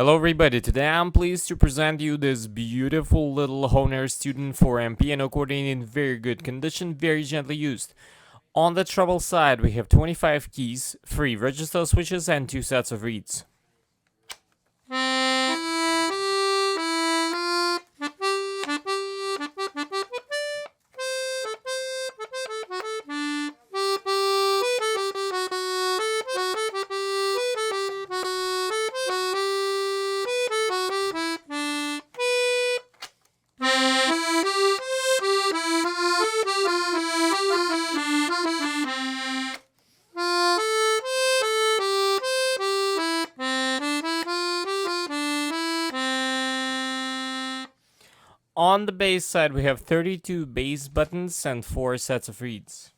Hello everybody, today I'm pleased to present you this beautiful little Hohner student for MP and accordion in very good condition, very gently used. On the treble side we have 25 keys, 3 register switches and 2 sets of reeds. On the bass side we have 32 bass buttons and 4 sets of reeds.